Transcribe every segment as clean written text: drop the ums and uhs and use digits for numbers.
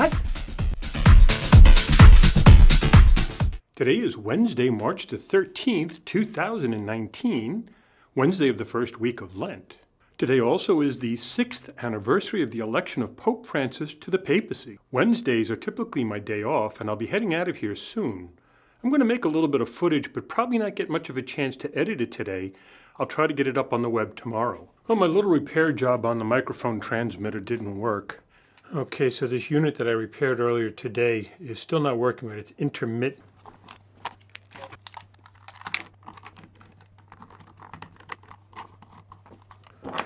What? Today is Wednesday, March the 13th, 2019, Wednesday of the first week of Lent. Today also is the 6th anniversary of the election of Pope Francis to the papacy. Wednesdays are typically my day off, and I'll be heading out of here soon. I'm going to make a little bit of footage, but probably not get much of a chance to edit it today. I'll try to get it up on the web tomorrow. Well, my little repair job on the microphone transmitter didn't work. Okay, so this unit that I repaired earlier today is still not working right. It's intermittent.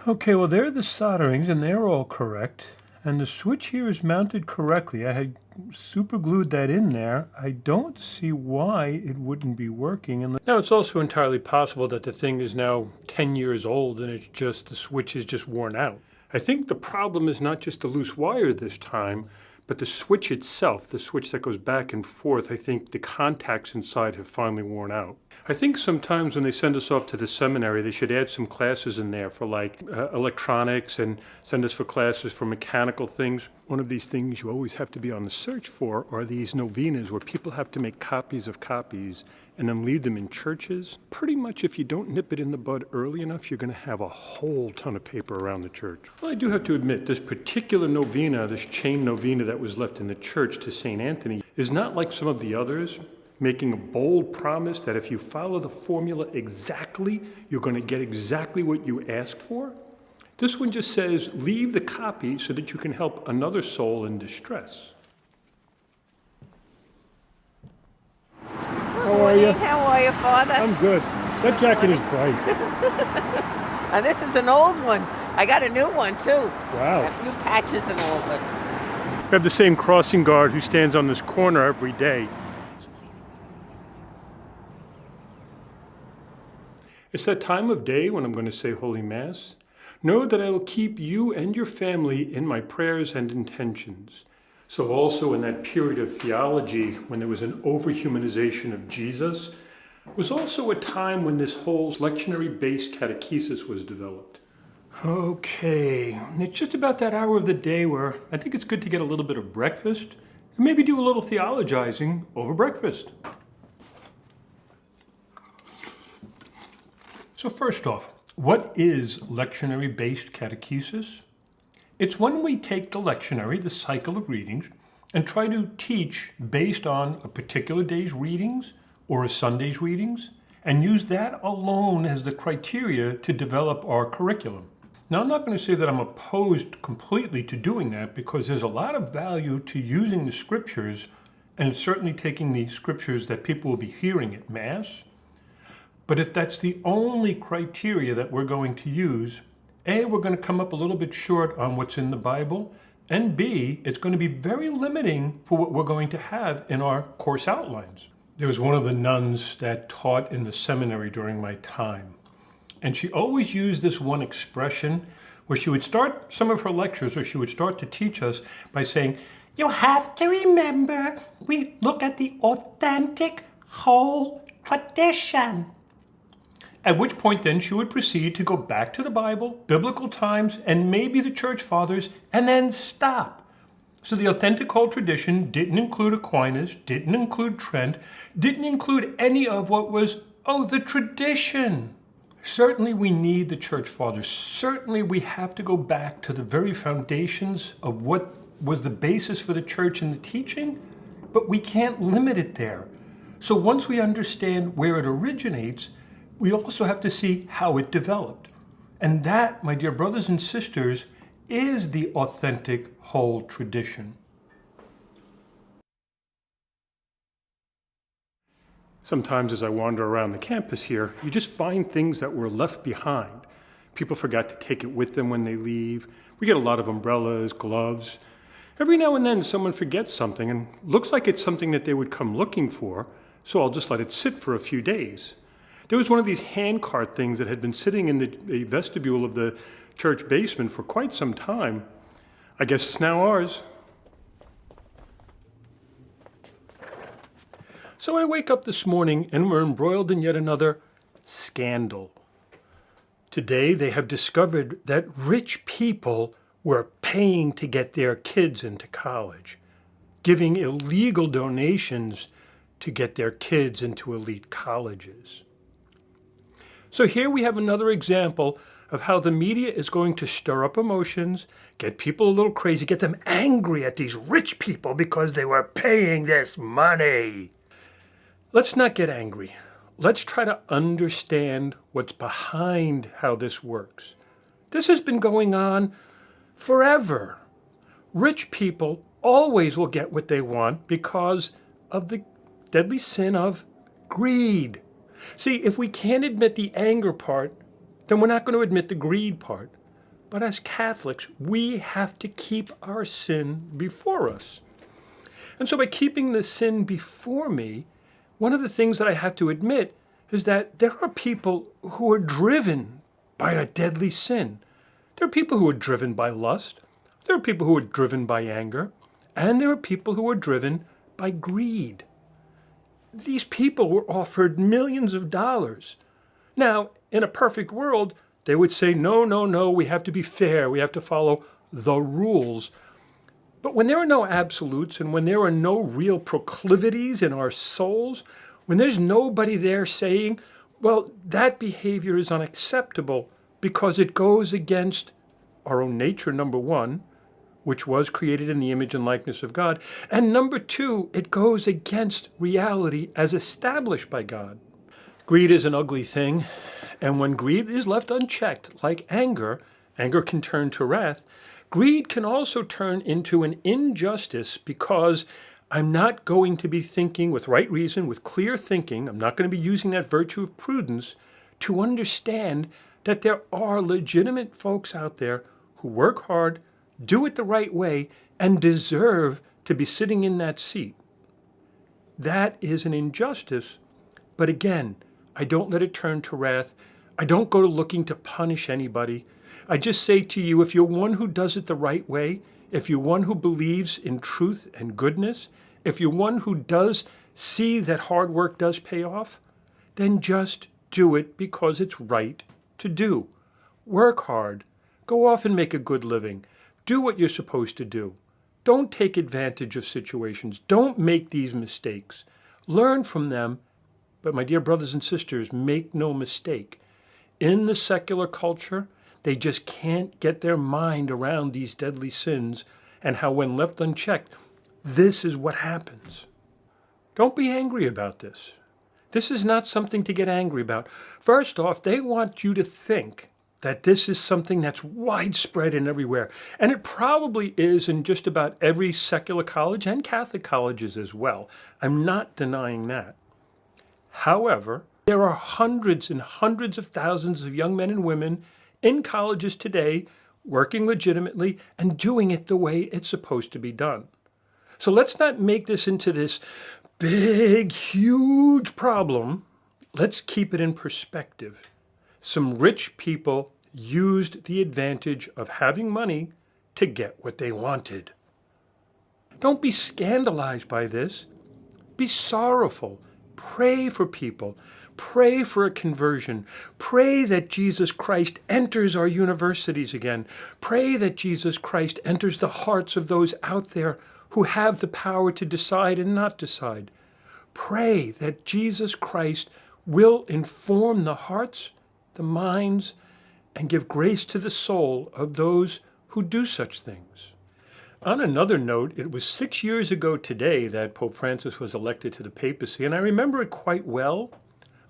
Okay, well, there are the solderings, and they're all correct. And the switch here is mounted correctly. I had super glued that in there. I don't see why it wouldn't be working. And now, it's also entirely possible that the thing is now 10 years old and it's just, the switch is just worn out. I think the problem is not just the loose wire this time, but the switch itself, the switch that goes back and forth. I think the contacts inside have finally worn out. I think sometimes when they send us off to the seminary, they should add some classes in there for like electronics, and send us for classes for mechanical things. One of these things you always have to be on the search for are these novenas where people have to make copies of copies and then leave them in churches. Pretty much if you don't nip it in the bud early enough, you're going to have a whole ton of paper around the church. Well, I do have to admit, this particular novena, this chain novena that was left in the church to St. Anthony, is not like some of the others, making a bold promise that if you follow the formula exactly, you're going to get exactly what you asked for. This one just says, leave the copy so that you can help another soul in distress. How are you? How are you, Father? I'm good. That jacket is bright. And this is an old one. I got a new one, too. Wow. Got a few patches and all, but... We have the same crossing guard who stands on this corner every day. It's that time of day when I'm going to say Holy Mass. Know that I will keep you and your family in my prayers and intentions. So also in that period of theology, when there was an overhumanization of Jesus, was also a time when this whole lectionary-based catechesis was developed. Okay, it's just about that hour of the day where I think it's good to get a little bit of breakfast and maybe do a little theologizing over breakfast. So first off, what is lectionary-based catechesis? It's when we take the lectionary, the cycle of readings, and try to teach based on a particular day's readings or a Sunday's readings, and use that alone as the criteria to develop our curriculum. Now, I'm not going to say that I'm opposed completely to doing that, because there's a lot of value to using the scriptures, and certainly taking the scriptures that people will be hearing at Mass. But if that's the only criteria that we're going to use, A, we're going to come up a little bit short on what's in the Bible, and B, it's going to be very limiting for what we're going to have in our course outlines. There was one of the nuns that taught in the seminary during my time, and she always used this one expression where she would start some of her lectures, or she would start to teach us by saying, you have to remember, we look at the authentic whole tradition. At which point then she would proceed to go back to the Bible, biblical times, and maybe the church fathers, and then stop. So the authentic whole tradition didn't include Aquinas, didn't include Trent, didn't include any of what was, the tradition. Certainly we need the church fathers. Certainly we have to go back to the very foundations of what was the basis for the church and the teaching, but we can't limit it there. So once we understand where it originates, we also have to see how it developed. And that, my dear brothers and sisters, is the authentic whole tradition. Sometimes as I wander around the campus here, you just find things that were left behind. People forgot to take it with them when they leave. We get a lot of umbrellas, gloves. Every now and then someone forgets something and looks like it's something that they would come looking for, so I'll just let it sit for a few days. There was one of these hand cart things that had been sitting in the vestibule of the church basement for quite some time. I guess it's now ours. So I wake up this morning and we're embroiled in yet another scandal. Today they have discovered that rich people were paying to get their kids into college. giving illegal donations to get their kids into elite colleges. So here we have another example of how the media is going to stir up emotions, get people a little crazy, get them angry at these rich people because they were paying this money. Let's not get angry. Let's try to understand what's behind how this works. This has been going on forever. Rich people always will get what they want because of the deadly sin of greed. See, if we can't admit the anger part, then we're not going to admit the greed part. But as Catholics, we have to keep our sin before us. And so by keeping the sin before me, one of the things that I have to admit is that there are people who are driven by a deadly sin. There are people who are driven by lust. There are people who are driven by anger. And there are people who are driven by greed. These people were offered millions of dollars. Now, in a perfect world, they would say, no, no, no, we have to be fair. We have to follow the rules. But when there are no absolutes and when there are no real proclivities in our souls, when there's nobody there saying, well, that behavior is unacceptable because it goes against our own nature, number one, which was created in the image and likeness of God. And number two, it goes against reality as established by God. Greed is an ugly thing. And when greed is left unchecked, like anger, anger can turn to wrath. Greed can also turn into an injustice because I'm not going to be thinking with right reason, with clear thinking. I'm not going to be using that virtue of prudence to understand that there are legitimate folks out there who work hard, do it the right way, and deserve to be sitting in that seat. That is an injustice, but again, I don't let it turn to wrath. I don't go looking to punish anybody. I just say to you, if you're one who does it the right way, if you're one who believes in truth and goodness, if you're one who does see that hard work does pay off, then just do it because it's right to do. Work hard. Go off and make a good living. Do what you're supposed to do. Don't take advantage of situations. Don't make these mistakes. Learn from them. But my dear brothers and sisters, make no mistake. In the secular culture, they just can't get their mind around these deadly sins and how when left unchecked, this is what happens. Don't be angry about this. This is not something to get angry about. First off, they want you to think that this is something that's widespread and everywhere. And it probably is in just about every secular college and Catholic colleges as well. I'm not denying that. However, there are hundreds and hundreds of thousands of young men and women in colleges today working legitimately and doing it the way it's supposed to be done. So let's not make this into this big, huge problem. Let's keep it in perspective. Some rich people used the advantage of having money to get what they wanted. Don't be scandalized by this. Be sorrowful. Pray for people. Pray for a conversion. Pray that Jesus Christ enters our universities again. Pray that Jesus Christ enters the hearts of those out there who have the power to decide and not decide. Pray that Jesus Christ will inform the hearts, the minds, and give grace to the soul of those who do such things. On another note, it was 6 years ago today that Pope Francis was elected to the papacy, and I remember it quite well.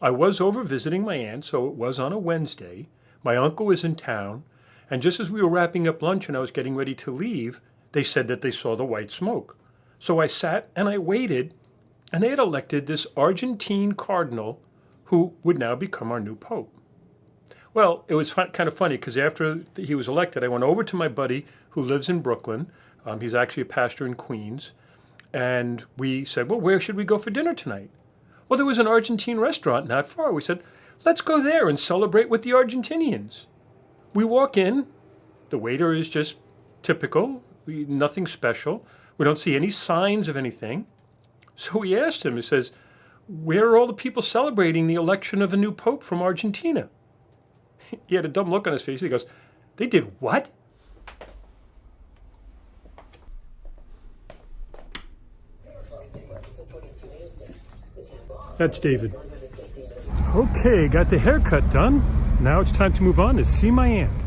I was over visiting my aunt, so it was on a Wednesday. My uncle was in town, and just as we were wrapping up lunch and I was getting ready to leave, they said that they saw the white smoke. So I sat and I waited, and they had elected this Argentine cardinal who would now become our new pope. Well, it was kind of funny because after he was elected, I went over to my buddy who lives in Brooklyn. He's actually a pastor in Queens. And we said, well, where should we go for dinner tonight? Well, there was an Argentine restaurant not far. We said, let's go there and celebrate with the Argentinians. We walk in. The waiter is just typical, nothing special. We don't see any signs of anything. So we asked him, he says, where are all the people celebrating the election of a new pope from Argentina? He had a dumb look on his face. He goes, they did what? That's David. Okay, got the haircut done. Now it's time to move on to see my aunt.